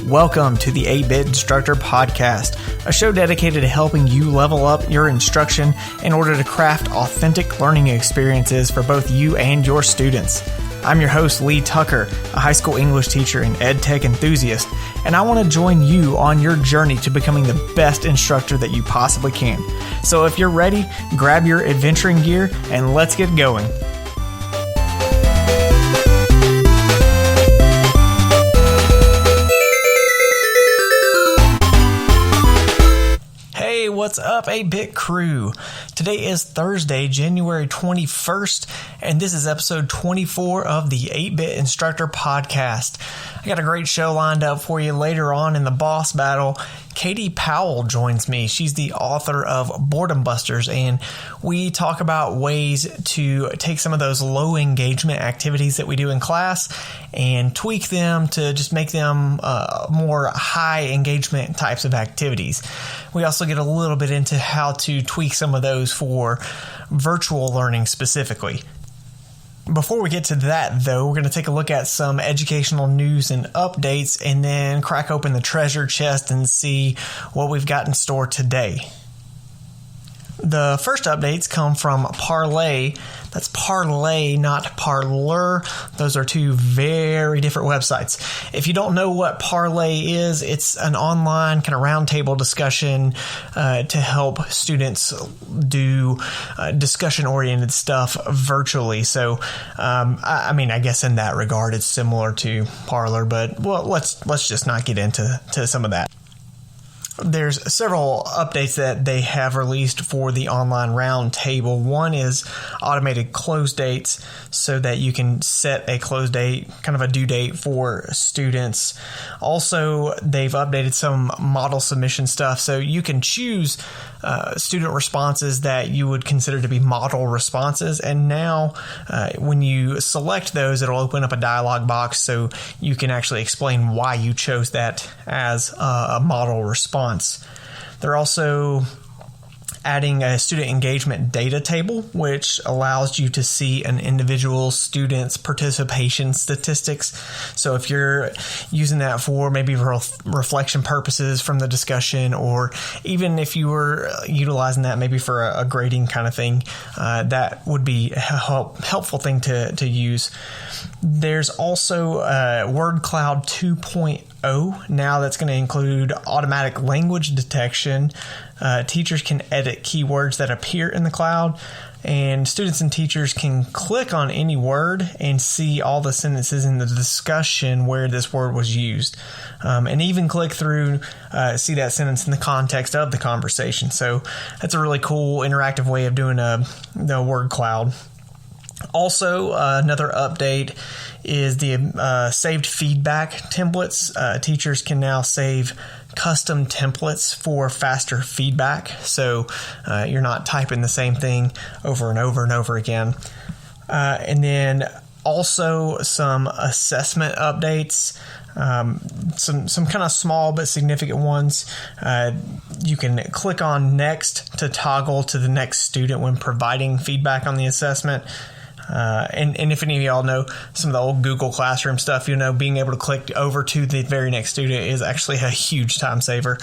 Welcome to the 8-Bit Instructor Podcast, a show dedicated to helping you level up your instruction in order to craft authentic learning experiences for both you and your students. I'm your host, Lee Tucker, a high school English teacher and ed tech enthusiast, and I want to join you on your journey to becoming the best instructor that you possibly can. So if you're ready, grab your adventuring gear and let's get going. What's up, 8-Bit crew? Today is Thursday, January 21st, and this is episode 24 of the 8-Bit Instructor Podcast. I got a great show lined up for you later on in the boss battle. Katie Powell joins me. She's the author of Boredom Busters, and we talk about ways to take some of those low engagement activities that we do in class and tweak them to just make them more high engagement types of activities. We also get a little bit into how to tweak some of those for virtual learning specifically. Before we get to that, though, we're going to take a look at some educational news and updates and then crack open the treasure chest and see what we've got in store today. The first updates come from Parlay. That's Parlay, not Parlor. Those are two very different websites. If you don't know what Parlay is, it's an online kind of roundtable discussion to help students do discussion-oriented stuff virtually. So, I guess in that regard, it's similar to Parlor, but let's just not get into some of that. There's several updates that they have released for the online round table. One is automated close dates so that you can set a close date, kind of a due date for students. Also, they've updated some model submission stuff so you can choose student responses that you would consider to be model responses. And now when you select those, it'll open up a dialog box so you can actually explain why you chose that as a model response. They're also adding a student engagement data table, which allows you to see an individual student's participation statistics. So if you're using that for maybe reflection purposes from the discussion, or even if you were utilizing that maybe for a grading kind of thing, that would be a helpful thing to use. There's also Word Cloud 2.0 now that's going to include automatic language detection. Teachers can edit keywords that appear in the cloud, and students and teachers can click on any word and see all the sentences in the discussion where this word was used, and even click through, see that sentence in the context of the conversation. So that's a really cool interactive way of doing the word cloud. Also, another update is the saved feedback templates. Teachers can now save custom templates for faster feedback, so you're not typing the same thing over and over and over again. And then also some assessment updates, some kind of small but significant ones. You can click on next to toggle to the next student when providing feedback on the assessment. And if any of y'all know some of the old Google Classroom stuff, being able to click over to the very next student is actually a huge time saver.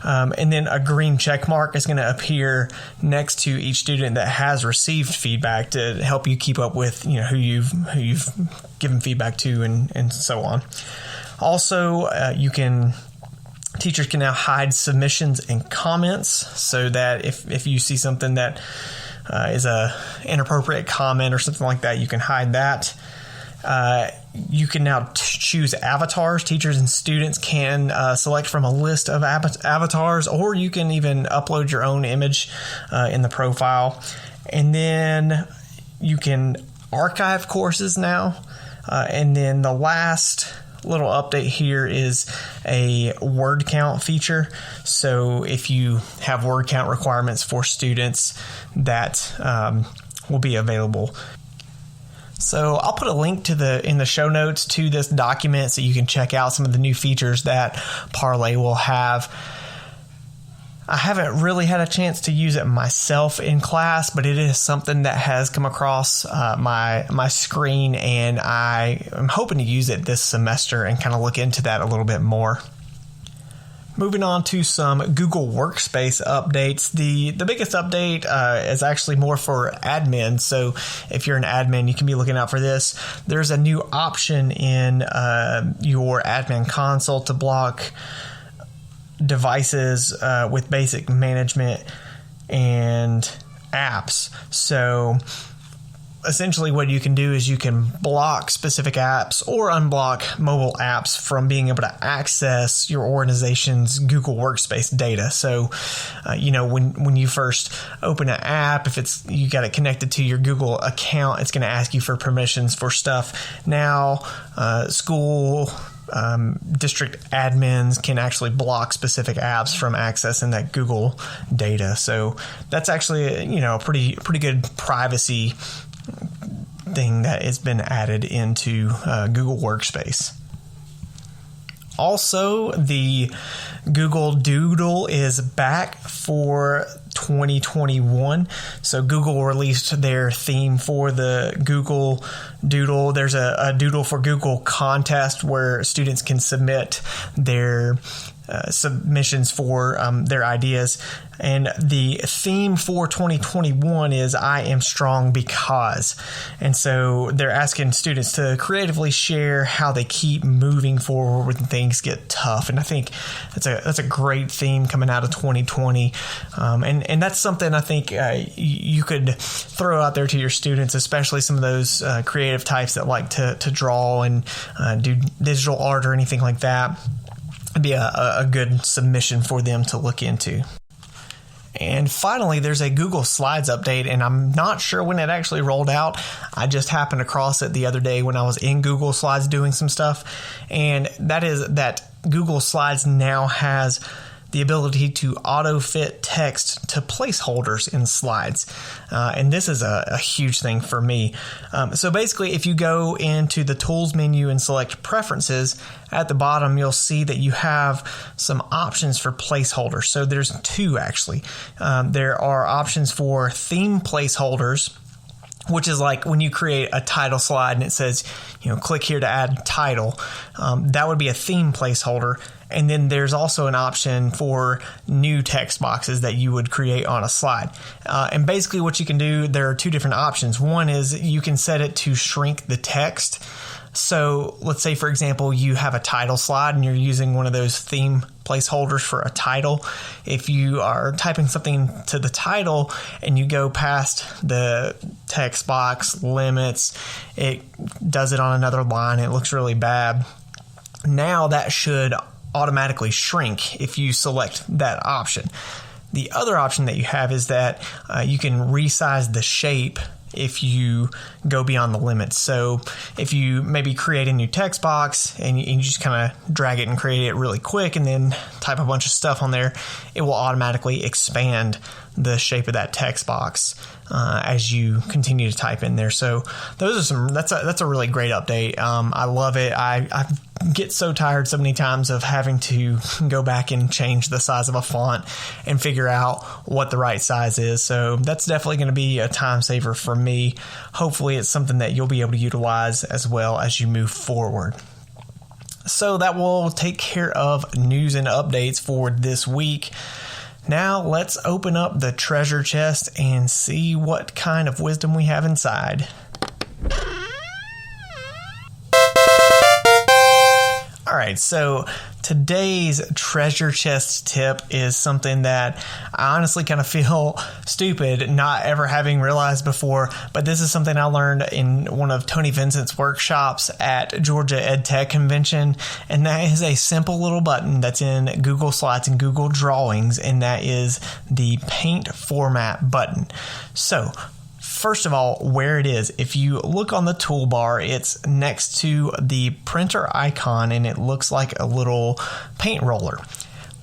And then a green check mark is going to appear next to each student that has received feedback to help you keep up with who you've given feedback to and so on. Also, teachers can now hide submissions and comments so that if you see something that is a inappropriate comment or something like that, you can hide that. You can now choose avatars. Teachers and students can select from a list of avatars, or you can even upload your own image in the profile. And then you can archive courses now. And then the last little update here is a word count feature. So if you have word count requirements for students, that will be available. So I'll put a link in the show notes to this document so you can check out some of the new features that Parlay will have. I haven't really had a chance to use it myself in class, but it is something that has come across my screen, and I am hoping to use it this semester and kind of look into that a little bit more. Moving on to some Google Workspace updates. The biggest update is actually more for admins. So if you're an admin, you can be looking out for this. There's a new option in your admin console to block devices with basic management and apps. So essentially what you can do is you can block specific apps or unblock mobile apps from being able to access your organization's Google Workspace data. So, when you first open an app, if you got it connected to your Google account, it's going to ask you for permissions for stuff. Now, school district admins can actually block specific apps from accessing that Google data. So that's actually a pretty good privacy thing that has been added into Google Workspace. Also, the Google Doodle is back for 2021. So Google released their theme for the Google Doodle. There's a Doodle for Google contest where students can submit their submissions for their ideas. And the theme for 2021 is I am strong because. And so they're asking students to creatively share how they keep moving forward when things get tough. And I think that's a great theme coming out of 2020. And that's something I think you could throw out there to your students, especially some of those creative types that like to draw and do digital art or anything like that. It'd be a good submission for them to look into. And finally, there's a Google Slides update, and I'm not sure when it actually rolled out. I just happened across it the other day when I was in Google Slides doing some stuff, and that is that Google Slides now has the ability to auto-fit text to placeholders in slides. And this is a huge thing for me. So basically, if you go into the Tools menu and select Preferences, at the bottom, you'll see that you have some options for placeholders. So there's two, actually. There are options for theme placeholders, which is like when you create a title slide and it says, click here to add title. That would be a theme placeholder. And then there's also an option for new text boxes that you would create on a slide. And basically what you can do, there are two different options. One is you can set it to shrink the text. So let's say, for example, you have a title slide and you're using one of those theme placeholders for a title. If you are typing something to the title and you go past the text box limits, it does it on another line. It looks really bad. Now that should automatically shrink if you select that option. The other option that you have is that you can resize the shape if you go beyond the limits. So if you maybe create a new text box and you just kind of drag it and create it really quick and then type a bunch of stuff on there, it will automatically expand the shape of that text box as you continue to type in there. So those are that's a really great update. I love it. I get so tired so many times of having to go back and change the size of a font and figure out what the right size is. So that's definitely going to be a time saver for me. Hopefully it's something that you'll be able to utilize as well as you move forward. So that will take care of news and updates for this week. Now let's open up the treasure chest and see what kind of wisdom we have inside. All right, so today's treasure chest tip is something that I honestly kind of feel stupid not ever having realized before, but this is something I learned in one of Tony Vincent's workshops at Georgia EdTech Convention, and that is a simple little button that's in Google Slides and Google Drawings, and that is the Paint Format button. So first of all, where it is, if you look on the toolbar, it's next to the printer icon and it looks like a little paint roller.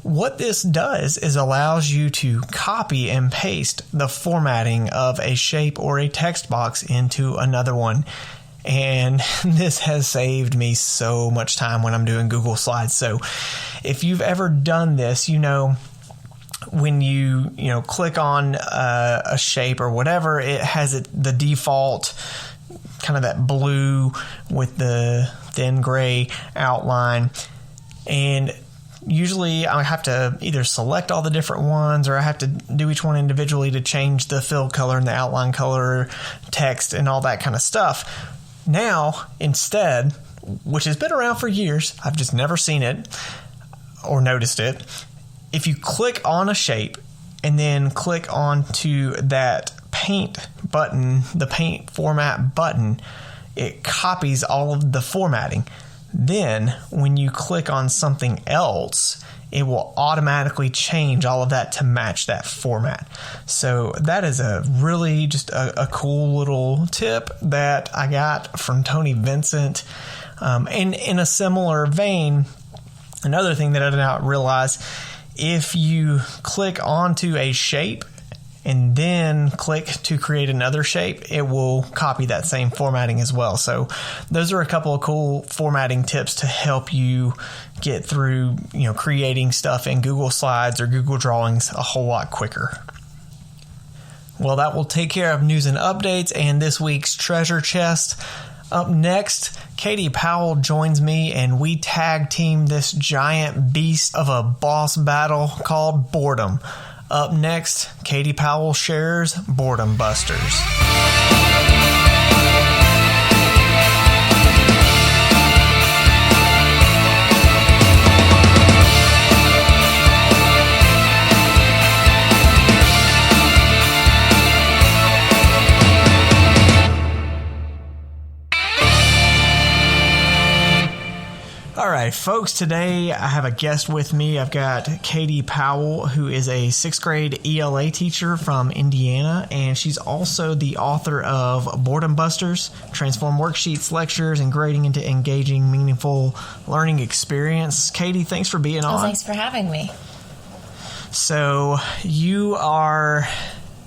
What this does is allows you to copy and paste the formatting of a shape or a text box into another one. And this has saved me so much time when I'm doing Google Slides. So if you've ever done this, when you click on a shape or whatever, it has the default kind of that blue with the thin gray outline. And usually I have to either select all the different ones or I have to do each one individually to change the fill color and the outline color, text, and all that kind of stuff. Now, instead, which has been around for years, I've just never seen it or noticed it. If you click on a shape and then click onto that paint button, the paint format button, it copies all of the formatting. Then when you click on something else, it will automatically change all of that to match that format. So that is a really just a cool little tip that I got from Tony Vincent. And in a similar vein, another thing that I did not realize, if you click onto a shape and then click to create another shape, it will copy that same formatting as well. So those are a couple of cool formatting tips to help you get through, creating stuff in Google Slides or Google Drawings a whole lot quicker. Well, that will take care of news and updates and this week's treasure chest. Up next, Katie Powell joins me and we tag team this giant beast of a boss battle called Boredom. Up next, Katie Powell shares Boredom Busters. All right, folks, today I have a guest with me. I've got Katie Powell, who is a 6th grade ELA teacher from Indiana, and she's also the author of Boredom Busters, Transform Worksheets, Lectures, and Grading into Engaging, Meaningful Learning Experience. Katie, thanks for being on. Thanks for having me. So you are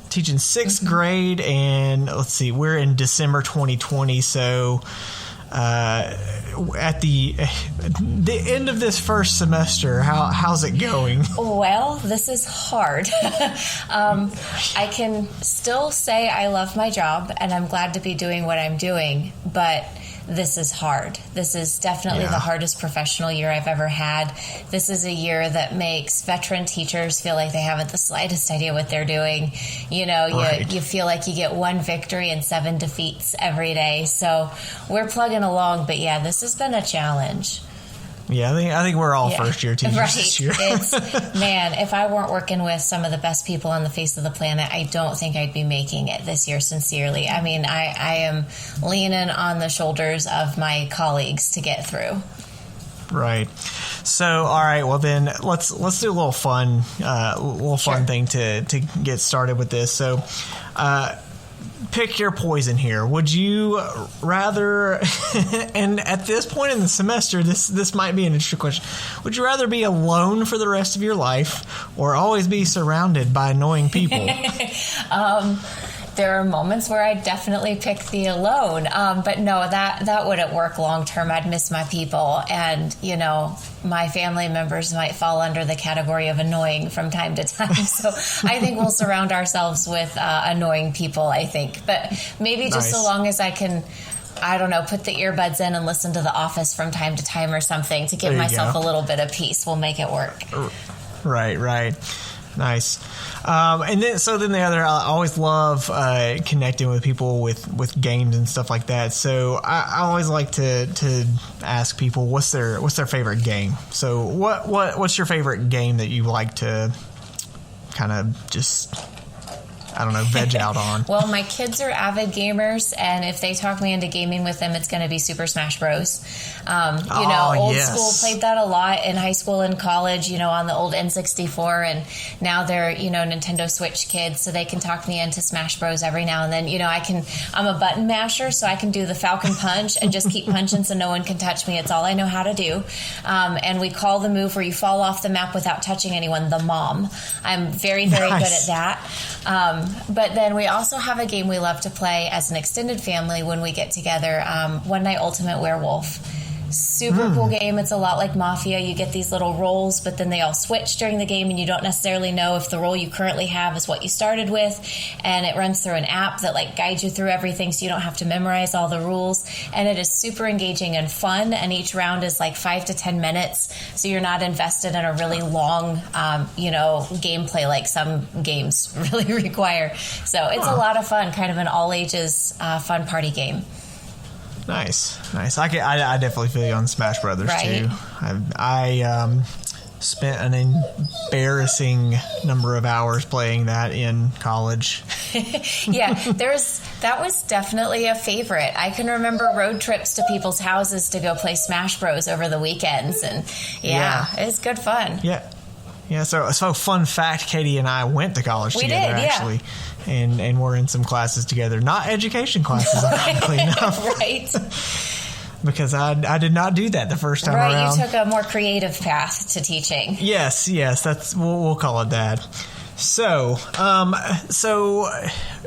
teaching 6th grade, and let's see, we're in December 2020, so at the end of this first semester, how's it going? Well, this is hard. I can still say I love my job and I'm glad to be doing what I'm doing, but this is hard. This is definitely the hardest professional year I've ever had. This is a year that makes veteran teachers feel like they haven't the slightest idea what they're doing. You feel like you get one victory and 7 defeats every day. So we're plugging along, but this has been a challenge. Yeah, I think we're all first-year teachers this year. Man, if I weren't working with some of the best people on the face of the planet, I don't think I'd be making it this year, sincerely. I mean, I am leaning on the shoulders of my colleagues to get through. Right. So, all right, well then let's do a little fun thing to get started with this. So, pick your poison here. Would you rather, and at this point in the semester, this might be an interesting question, would you rather be alone for the rest of your life or always be surrounded by annoying people? There are moments where I definitely pick the alone, but no, that wouldn't work long term. I'd miss my people, and my family members might fall under the category of annoying from time to time. So I think we'll surround ourselves with annoying people, I think. But maybe just so long as I can, I don't know, put the earbuds in and listen to The Office from time to time or something to give myself a little bit of peace, we'll make it work. Right. Nice. And then the other, I always love connecting with people with games and stuff like that. So I always like to ask people what's their favorite game. So what's your favorite game that you like to kind of just, I don't know, veg out on? Well, my kids are avid gamers, and if they talk me into gaming with them, it's going to be Super Smash Bros. Old school, played that a lot in high school and college, on the old N64, and now they're, Nintendo Switch kids, so they can talk me into Smash Bros every now and then. I'm a button masher, so I can do the Falcon Punch and just keep punching so no one can touch me. It's all I know how to do. And we call the move where you fall off the map without touching anyone the mom. I'm very, very good at that. But then we also have a game we love to play as an extended family when we get together, One Night Ultimate Werewolf. Super cool game. It's a lot like Mafia. You get these little roles, but then they all switch during the game, and you don't necessarily know if the role you currently have is what you started with. And it runs through an app that like guides you through everything, so you don't have to memorize all the rules. And it is super engaging and fun. And each round is like 5 to 10 minutes, so you're not invested in a really long, gameplay like some games really require. So it's a lot of fun, kind of an all ages fun party game. Nice. I definitely feel you on Smash Brothers too. I spent an embarrassing number of hours playing that in college. Yeah, that was definitely a favorite. I can remember road trips to people's houses to go play Smash Bros over the weekends, and it's good fun. Yeah. So fun fact: Katie and I went to college together actually, and we're in some classes together, not education classes, ironically enough. Right. Because I did not do that the first time around. Right, you took a more creative path to teaching. Yes, that's we'll call it that. So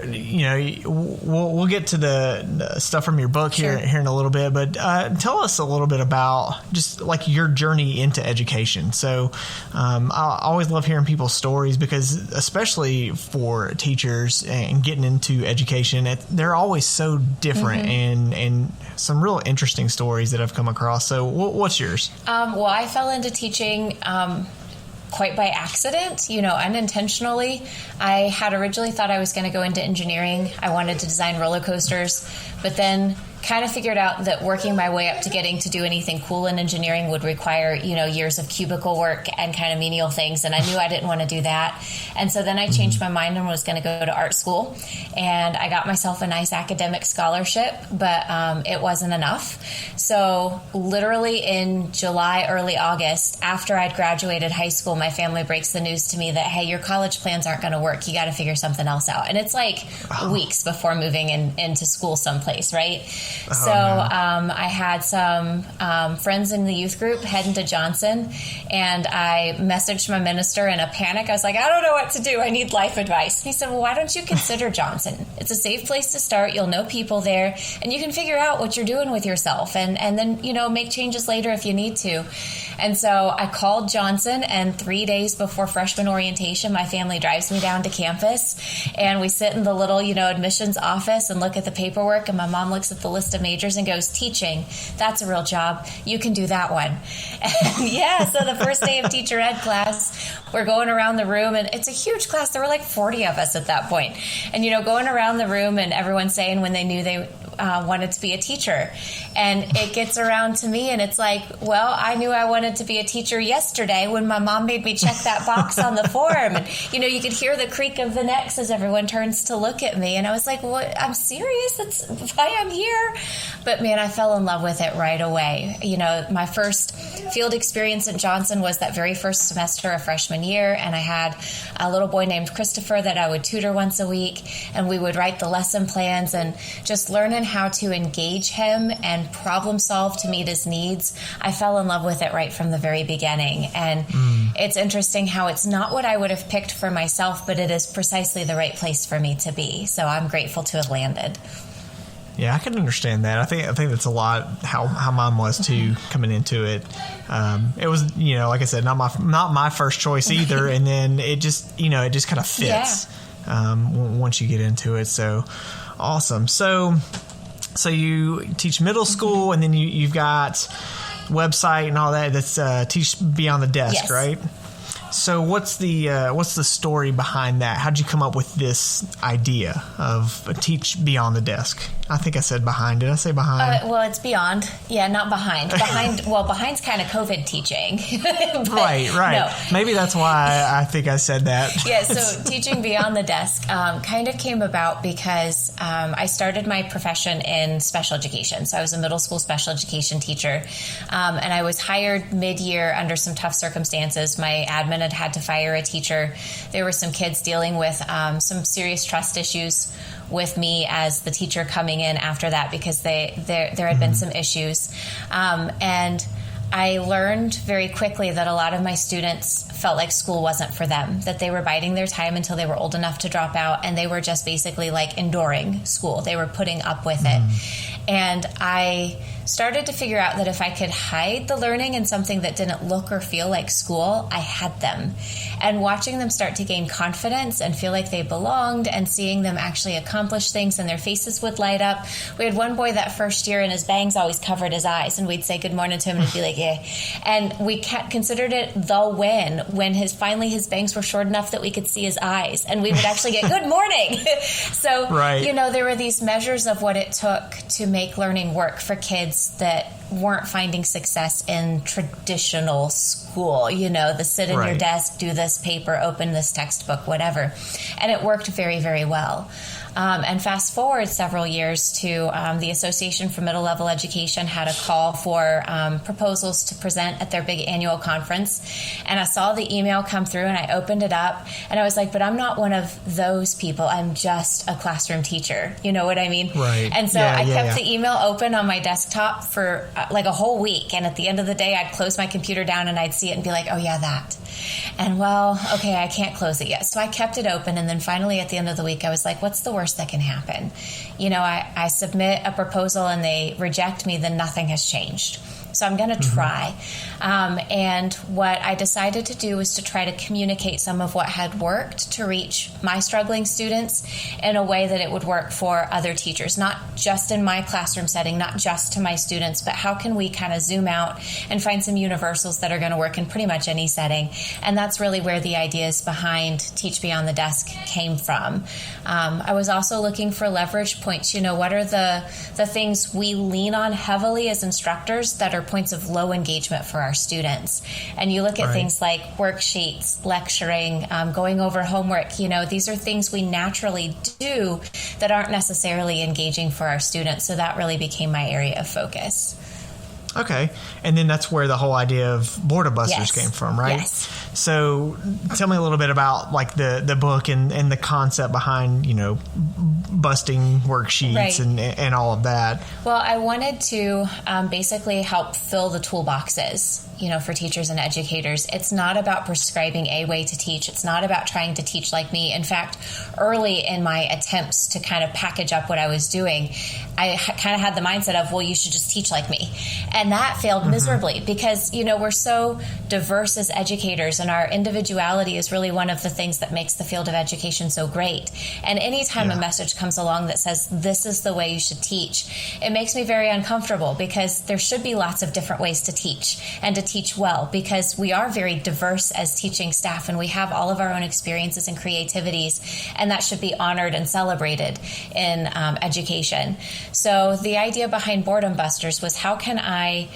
we'll get to the stuff from your book here in a little bit, but tell us a little bit about just like your journey into education. So I always love hearing people's stories, because especially for teachers and getting into education, they're always so different and some real interesting stories that I've come across. So what's yours? Well, I fell into teaching quite by accident, unintentionally. I had originally thought I was going to go into engineering. I wanted to design roller coasters, but then kind of figured out that working my way up to getting to do anything cool in engineering would require, years of cubicle work and kind of menial things. And I knew I didn't want to do that. And so then I changed my mind and was going to go to art school. And I got myself a nice academic scholarship, but it wasn't enough. So literally in July, early August, after I'd graduated high school, my family breaks the news to me that, hey, your college plans aren't going to work. You got to figure something else out. And it's like weeks before moving into school someplace, right? I had some friends in the youth group heading to Johnson, and I messaged my minister in a panic. I was like, I don't know what to do. I need life advice. And he said, well, why don't you consider Johnson? It's a safe place to start. You'll know people there, and you can figure out what you're doing with yourself, and then, make changes later if you need to. And so I called Johnson, and 3 days before freshman orientation, my family drives me down to campus, and we sit in the little, admissions office and look at the paperwork, and my mom looks at the list of majors and goes, teaching, that's a real job. You can do that one. And so the first day of teacher ed class, we're going around the room, and it's a huge class. There were like 40 of us at that point. And, going around the room and everyone saying when they knew they wanted to be a teacher. And it gets around to me, and it's like, well, I knew I wanted to be a teacher yesterday when my mom made me check that box on the form. And, you could hear the creak of the necks as everyone turns to look at me. And I was like, well, I'm serious. That's why I'm here. But, man, I fell in love with it right away. My first field experience at Johnson was that very first semester of freshman year. And I had a little boy named Christopher that I would tutor once a week. And we would write the lesson plans, and just learning how to engage him and problem solve to meet his needs. I fell in love with it right from the very beginning. And it's interesting how it's not what I would have picked for myself, but it is precisely the right place for me to be. So I'm grateful to have landed. Yeah, I can understand that. I think that's a lot how mine was too coming into it. It was, like I said, not my first choice either. And then it just kind of fits once you get into it. So awesome. So you teach middle school, and then you've got website and all that. That's Teach Beyond the Desk, right? So what's the story behind that? How'd you come up with this idea of Teach Beyond the Desk? I think I said behind. Did I say behind? Well, it's beyond. Yeah, not behind. Behind's kind of COVID teaching. Right. No. Maybe that's why I think I said that. Yeah, so Teaching Beyond the Desk kind of came about because I started my profession in special education. So I was a middle school special education teacher, and I was hired mid-year under some tough circumstances. My admin had to fire a teacher. There were some kids dealing with some serious trust issues with me as the teacher coming in after that, because there had been some issues. And I learned very quickly that a lot of my students felt like school wasn't for them, that they were biding their time until they were old enough to drop out, and they were just basically like enduring school. They were putting up with it. And I started to figure out that if I could hide the learning in something that didn't look or feel like school, I had them. And watching them start to gain confidence and feel like they belonged, and seeing them actually accomplish things and their faces would light up. We had one boy that first year and his bangs always covered his eyes, and we'd say good morning to him and he'd be like, yeah. And we considered it the win when finally his bangs were short enough that we could see his eyes, and we would actually get good morning. So, there were these measures of what it took to make learning work for kids that weren't finding success in traditional school, the sit in your desk, do this paper, open this textbook, whatever. And it worked very, very well. And fast forward several years to the Association for Middle Level Education had a call for proposals to present at their big annual conference. And I saw the email come through and I opened it up and I was like, but I'm not one of those people. I'm just a classroom teacher. You know what I mean? Right. And so I kept the email open on my desktop for like a whole week. And at the end of the day, I'd close my computer down and I'd see it and be like, oh yeah, that. And okay, I can't close it yet. So I kept it open. And then finally at the end of the week, I was like, what's the worst that can happen? I submit a proposal and they reject me, then nothing has changed. So I'm going to try. And what I decided to do was to try to communicate some of what had worked to reach my struggling students in a way that it would work for other teachers, not just in my classroom setting, not just to my students, but how can we kind of zoom out and find some universals that are going to work in pretty much any setting. And that's really where the ideas behind Teach Beyond the Desk came from. I was also looking for leverage points. What are the things we lean on heavily as instructors that are points of low engagement for our students? And you look at things like worksheets, lecturing, going over homework. These are things we naturally do that aren't necessarily engaging for our students. So that really became my area of focus. Okay. And then that's where the whole idea of Boredom Busters came from, right? Yes. So tell me a little bit about like the book and the concept behind, busting worksheets and all of that. Well, I wanted to basically help fill the toolboxes, for teachers and educators. It's not about prescribing a way to teach. It's not about trying to teach like me. In fact, early in my attempts to kind of package up what I was doing, I kind of had the mindset of, well, you should just teach like me. And that failed miserably because, we're so diverse as educators, and our individuality is really one of the things that makes the field of education so great. And anytime a message comes along that says, this is the way you should teach, it makes me very uncomfortable because there should be lots of different ways to teach and to teach well, because we are very diverse as teaching staff and we have all of our own experiences and creativities, and that should be honored and celebrated in education. So the idea behind Boredom Busters was, how can I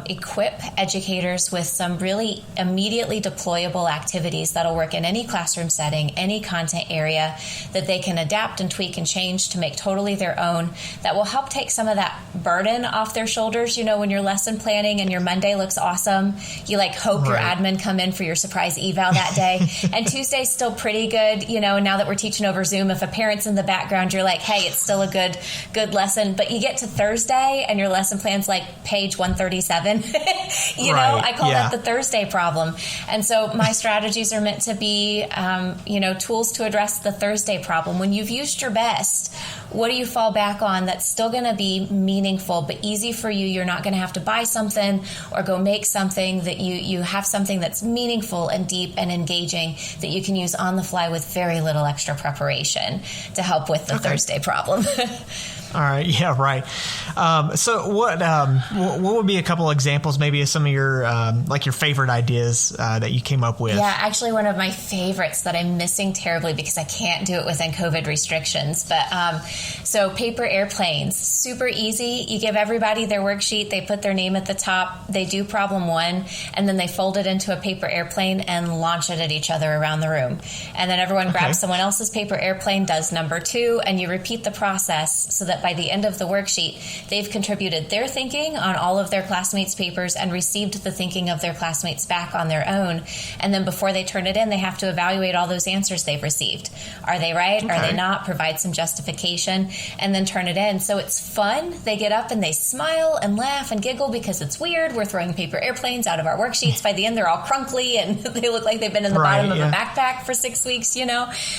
equip educators with some really immediately deployable activities that'll work in any classroom setting, any content area that they can adapt and tweak and change to make totally their own, that will help take some of that burden off their shoulders. When you're lesson planning and your Monday looks awesome, you hope your admin come in for your surprise eval that day. And Tuesday's still pretty good, and now that we're teaching over Zoom, if a parent's in the background, you're like, hey, it's still a good lesson. But you get to Thursday and your lesson plan's like page 137. I call that the Thursday problem. And so my strategies are meant to be, tools to address the Thursday problem. When you've used your best, what do you fall back on that's still going to be meaningful but easy for you? You're not going to have to buy something or go make something, that you have something that's meaningful and deep and engaging that you can use on the fly with very little extra preparation to help with the Thursday problem. All right. Yeah. Right. So what would be a couple examples, maybe, of some of your your favorite ideas that you came up with? Yeah, actually, one of my favorites that I'm missing terribly because I can't do it within COVID restrictions. But so paper airplanes, super easy. You give everybody their worksheet. They put their name at the top. They do problem one, and then they fold it into a paper airplane and launch it at each other around the room. And then everyone grabs someone else's paper airplane, does number two, and you repeat the process so that by the end of the worksheet, they've contributed their thinking on all of their classmates' papers and received the thinking of their classmates back on their own. And then before they turn it in, they have to evaluate all those answers they've received. Are they right? Are they not? Provide some justification and then turn it in. So it's fun. They get up and they smile and laugh and giggle because it's weird. We're throwing paper airplanes out of our worksheets. By the end, they're all crunkly and they look like they've been in the bottom of a backpack for 6 weeks,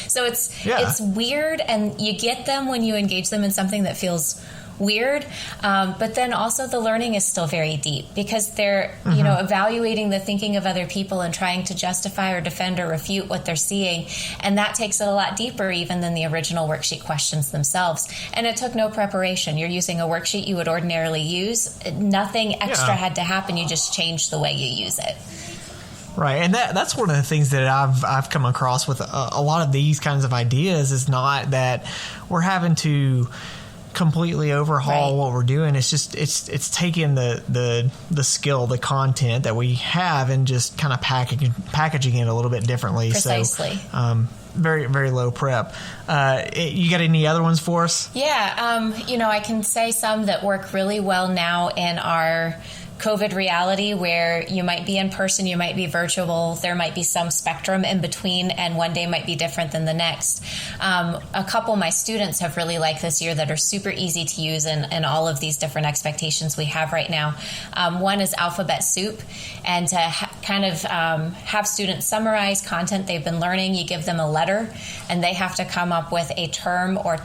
So it's weird, and you get them when you engage them in something that feels weird. But then also the learning is still very deep because they're, you know, evaluating the thinking of other people and trying to justify or defend or refute what they're seeing. And that takes it a lot deeper even than the original worksheet questions themselves. And it took no preparation. You're using a worksheet you would ordinarily use. Nothing extra had to happen. You just changed the way you use it. Right, and that's one of the things that I've come across with a lot of these kinds of ideas is not that we're having to completely overhaul what we're doing. It's just it's taking the skill, the content that we have, and just kind of packaging it a little bit differently. Precisely. So, very, very low prep. You got any other ones for us? Yeah, you know, I can say some that work really well now in our COVID reality where you might be in person, you might be virtual, there might be some spectrum in between, and one day might be different than the next. A couple of my students have really liked this year that are super easy to use in all of these different expectations we have right now. One is alphabet soup, and to have students summarize content they've been learning, you give them a letter, and they have to come up with a term or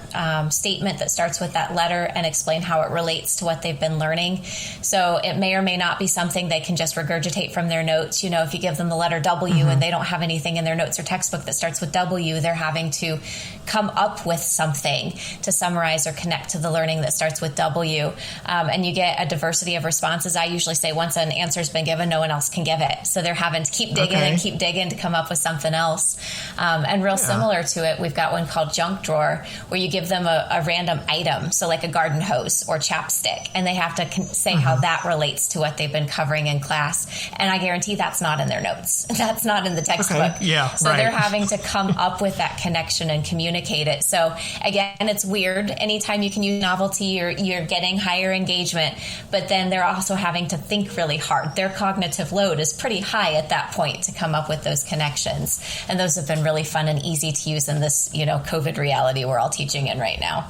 statement that starts with that letter and explain how it relates to what they've been learning. So it may or may not be something they can just regurgitate from their notes. You know, if you give them the letter W and they don't have anything in their notes or textbook that starts with W, they're having to come up with something to summarize or connect to the learning that starts with W. And you get a diversity of responses. I usually say once an answer's been given, no one else can give it. So they're having to keep digging and keep digging to come up with something else. And real similar to it, we've got one called Junk Drawer, where you give them a random item, so like a garden hose or chapstick, and they have to say how that relates to what they've been covering in class. And I guarantee that's not in their notes. That's not in the textbook. So they're having to come up with that connection and communicate it. So again, it's weird. Anytime you can use novelty, you're getting higher engagement, but then they're also having to think really hard. Their cognitive load is pretty high at that point to come up with those connections. And those have been really fun and easy to use in this, you know, COVID reality we're all teaching in right now.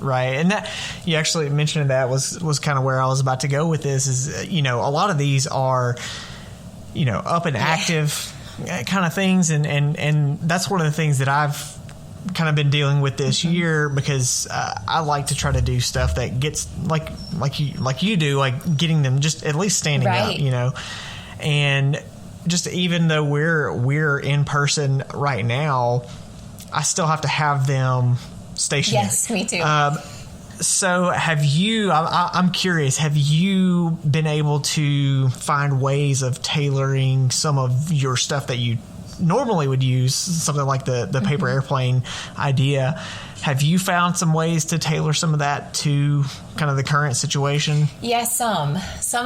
Right. And that you actually mentioned that was kind of where I was about to go with this is, you know, a lot of these are, you know, up and active kind of things. And that's one of the things that I've kind of been dealing with this year because I like to try to do stuff that gets like you do, like getting them just at least standing up, you know, and just even though we're in person right now, I still have to have them stationary. Yes, me too. So have you, I'm curious, have you been able to find ways of tailoring some of your stuff that you normally would use, something like the paper airplane idea? Have you found some ways to tailor some of that to kind of the current situation? Yes, some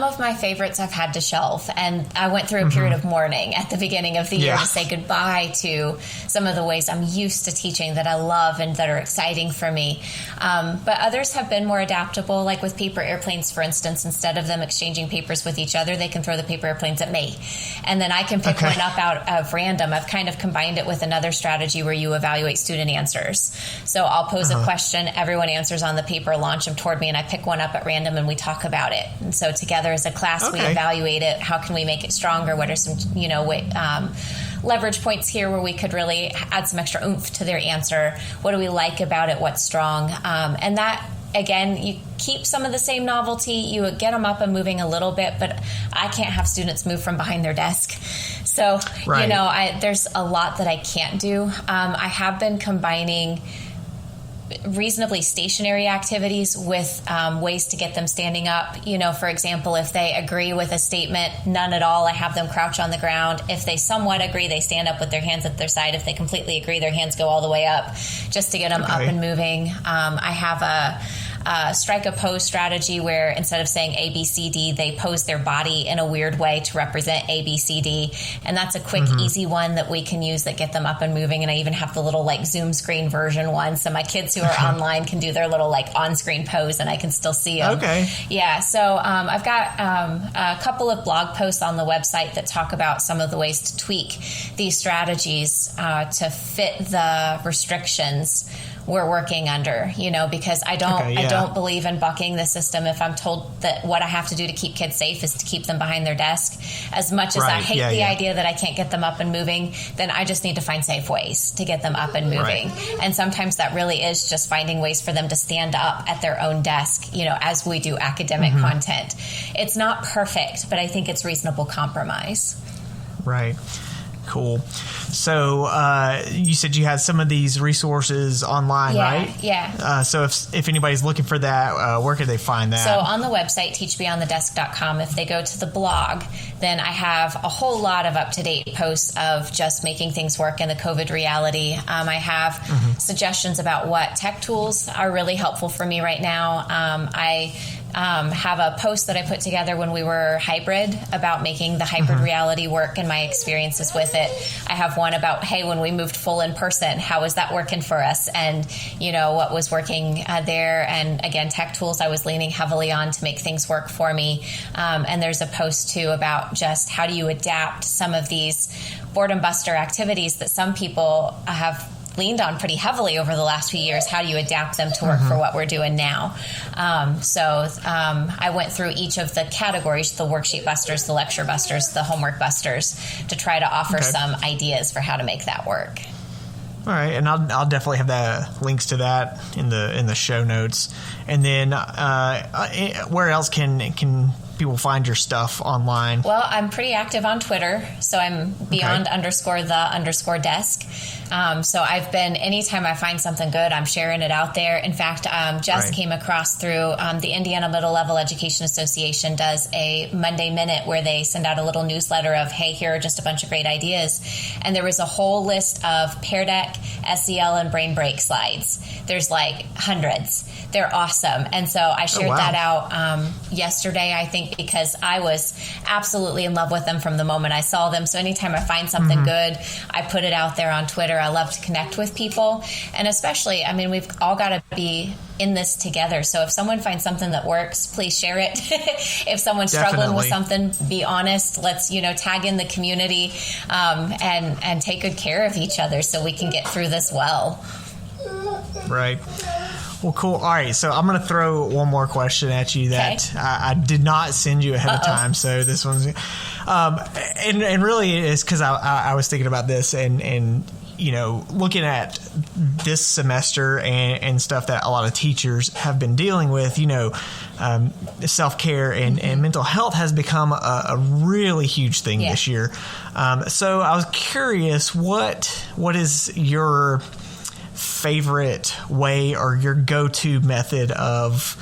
of my favorites I've had to shelve, and I went through a period of mourning at the beginning of the year to say goodbye to some of the ways I'm used to teaching that I love and that are exciting for me. But others have been more adaptable, like with paper airplanes, for instance. Instead of them exchanging papers with each other, they can throw the paper airplanes at me, and then I can pick one up out of random. I've kind of combined it with another strategy where you evaluate student answers. So I'll pose a question, everyone answers on the paper, launch them toward me, and I pick one up at random and we talk about it. And so together as a class, we evaluate it. How can we make it stronger? What are some, you know, leverage points here where we could really add some extra oomph to their answer? What do we like about it? What's strong? And that, again, you keep some of the same novelty. You get them up and moving a little bit, but I can't have students move from behind their desk. So, you know, there's a lot that I can't do. I have been combining reasonably stationary activities with ways to get them standing up. You know, for example, if they agree with a statement, none at all, I have them crouch on the ground. If they somewhat agree, they stand up with their hands at their side. If they completely agree, their hands go all the way up just to get them up and moving. I have a strike a pose strategy where instead of saying A, B, C, D, they pose their body in a weird way to represent A, B, C, D. And that's a quick, easy one that we can use that get them up and moving. And I even have the little like Zoom screen version one. So my kids who are online can do their little like on-screen pose and I can still see them. Yeah. So I've got a couple of blog posts on the website that talk about some of the ways to tweak these strategies to fit the restrictions we're working under, because I don't believe in bucking the system. If I'm told that what I have to do to keep kids safe is to keep them behind their desk, as much as I hate the idea that I can't get them up and moving, then I just need to find safe ways to get them up and moving. Right. And sometimes that really is just finding ways for them to stand up at their own desk, as we do academic content. It's not perfect, but I think it's reasonable compromise. Right. Cool. So you said you had some of these resources online, right? Yeah. So if anybody's looking for that, where could they find that? So on the website, teachbeyondthedesk.com, if they go to the blog, then I have a whole lot of up-to-date posts of just making things work in the COVID reality. I have suggestions about what tech tools are really helpful for me right now. I have a post that I put together when we were hybrid about making the hybrid reality work and my experiences with it. I have one about, hey, when we moved full in person, how was that working for us? And, what was working there. And again, tech tools I was leaning heavily on to make things work for me. And there's a post too about just how do you adapt some of these boredom buster activities that some people have leaned on pretty heavily over the last few years. How do you adapt them to work for what we're doing now? So I went through each of the categories, the worksheet busters, the lecture busters, the homework busters, to try to offer some ideas for how to make that work. All right, and I'll definitely have the links to that in the show notes. And then where else can people find your stuff online? Well, I'm pretty active on Twitter, so I'm beyond _the_desk. So I've been, anytime I find something good, I'm sharing it out there. In fact, just came across through the Indiana Middle Level Education Association does a Monday Minute where they send out a little newsletter of, hey, here are just a bunch of great ideas. And there was a whole list of Pear Deck, SEL, and Brain Break slides. There's like hundreds. They're awesome. And so I shared that out yesterday, I think, because I was absolutely in love with them from the moment I saw them. So anytime I find something good, I put it out there on Twitter. I love to connect with people. And especially, we've all got to be in this together. So if someone finds something that works, please share it. If someone's struggling with something, be honest. Let's, tag in the community and take good care of each other so we can get through this well. Right. Well, cool. All right. So I'm going to throw one more question at you that I did not send you ahead of time. So this one's, and really it is because I was thinking about this and looking at this semester and stuff that a lot of teachers have been dealing with, self-care and mental health has become a really huge thing this year. So I was curious, what is your favorite way or your go-to method of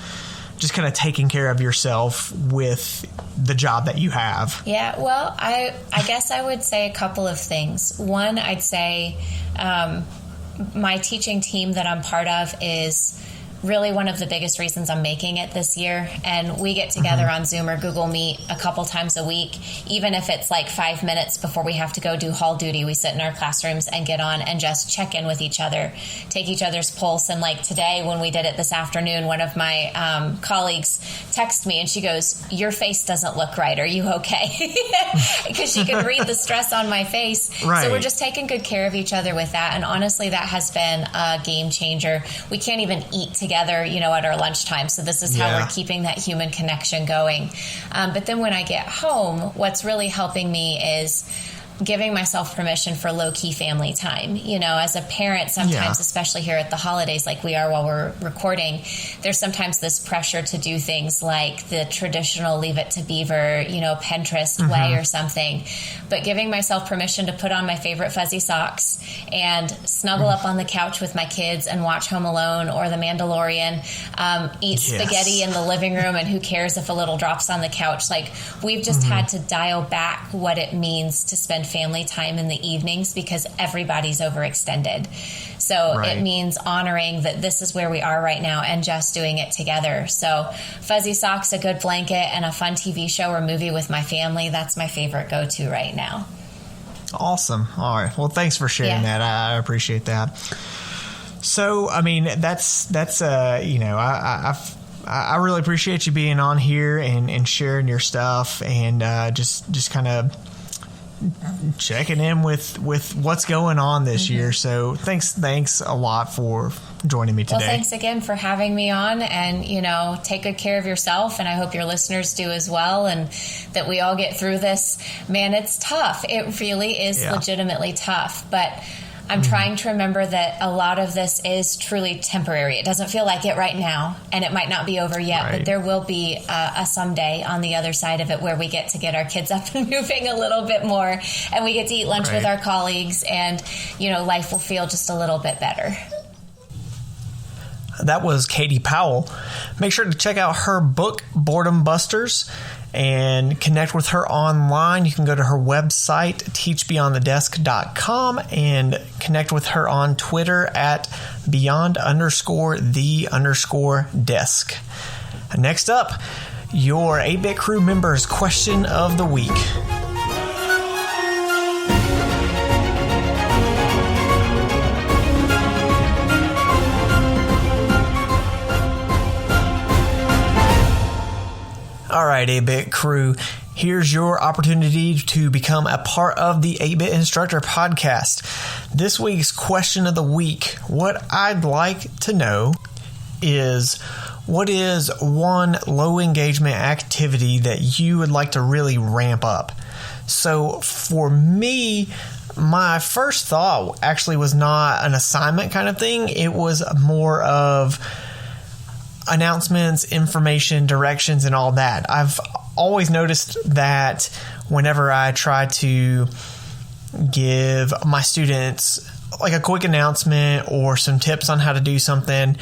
just kind of taking care of yourself with the job that you have? Yeah, well, I guess I would say a couple of things. One, I'd say my teaching team that I'm part of is really one of the biggest reasons I'm making it this year. And we get together on Zoom or Google Meet a couple times a week. Even if it's like 5 minutes before we have to go do hall duty, we sit in our classrooms and get on and just check in with each other, take each other's pulse. And like today, when we did it this afternoon, one of my colleagues texted me and she goes, "Your face doesn't look right. Are you okay?" Because she could read the stress on my face. Right. So we're just taking good care of each other with that. And honestly, that has been a game changer. We can't even eat together, at our lunchtime. So this is how we're keeping that human connection going. But then when I get home, what's really helping me is giving myself permission for low-key family time. As a parent, sometimes, especially here at the holidays like we are while we're recording, there's sometimes this pressure to do things like the traditional Leave It to Beaver, Pinterest way or something. But giving myself permission to put on my favorite fuzzy socks and snuggle up on the couch with my kids and watch Home Alone or The Mandalorian, eat spaghetti in the living room, and who cares if a little drops on the couch. Like, we've just had to dial back what it means to spend family time in the evenings because everybody's overextended. So it means honoring that this is where we are right now and just doing it together. So fuzzy socks, a good blanket, and a fun TV show or movie with my family, that's my favorite go-to right now. Awesome. All right. Well, thanks for sharing that. I appreciate that. So, that's I really appreciate you being on here and sharing your stuff and just kind of checking in with what's going on this year. So thanks a lot for joining me today. Well, thanks again for having me on, and take good care of yourself, and I hope your listeners do as well, and that we all get through this. Man, it's tough. It really is legitimately tough, but I'm trying to remember that a lot of this is truly temporary. It doesn't feel like it right now, and it might not be over yet, but there will be a someday on the other side of it where we get to get our kids up and moving a little bit more, and we get to eat lunch with our colleagues, and life will feel just a little bit better. That was Katie Powell. Make sure to check out her book, Boredom Busters, and connect with her online. You can go to her website, teachbeyondthedesk.com, and connect with her on Twitter at beyond_the_desk. Next up, your 8-Bit Crew members' question of the week. All right, 8-Bit Crew, here's your opportunity to become a part of the 8-Bit Instructor podcast. This week's question of the week, what I'd like to know is, what is one low engagement activity that you would like to really ramp up? So for me, my first thought actually was not an assignment kind of thing. It was more of announcements, information, directions, and all that. I've always noticed that whenever I try to give my students like a quick announcement or some tips on how to do something,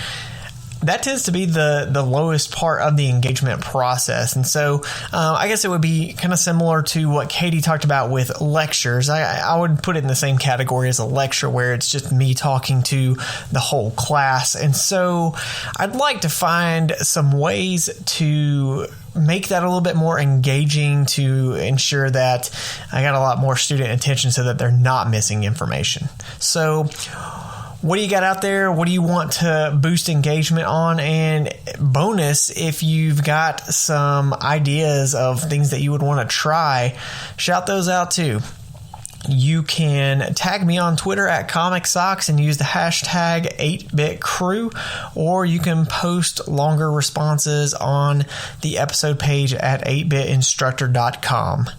that tends to be the lowest part of the engagement process. And so I guess it would be kind of similar to what Katie talked about with lectures. I would put it in the same category as a lecture, where it's just me talking to the whole class. And so I'd like to find some ways to make that a little bit more engaging, to ensure that I got a lot more student attention so that they're not missing information. So what do you got out there? What do you want to boost engagement on? And bonus, if you've got some ideas of things that you would want to try, shout those out too. You can tag me on Twitter at Comic Socks and use the hashtag 8BitCrew, or you can post longer responses on the episode page at 8bitinstructor.com.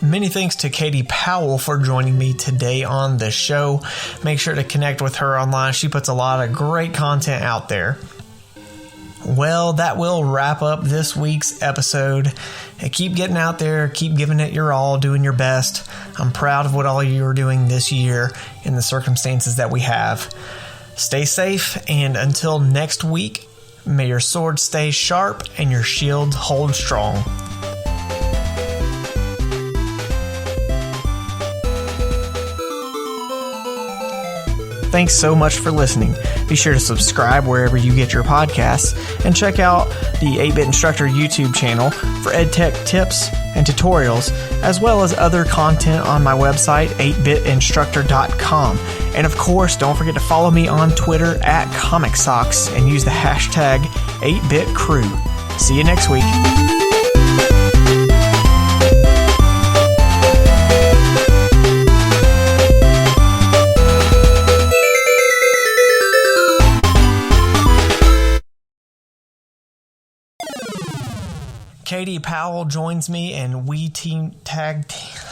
Many thanks to Katie Powell for joining me today on the show. Make sure to connect with her online. She puts a lot of great content out there. Well, that will wrap up this week's episode. And keep getting out there, keep giving it your all, doing your best. I'm proud of what all you are doing this year in the circumstances that we have. Stay safe, and until next week, may your sword stay sharp and your shield hold strong. Thanks so much for listening. Be sure to subscribe wherever you get your podcasts, and check out the 8-Bit Instructor YouTube channel for EdTech tips and tutorials, as well as other content on my website, 8bitinstructor.com. And of course, don't forget to follow me on Twitter at Comic Socks and use the hashtag 8BitCrew. See you next week. Katie Powell joins me, and we team tag team.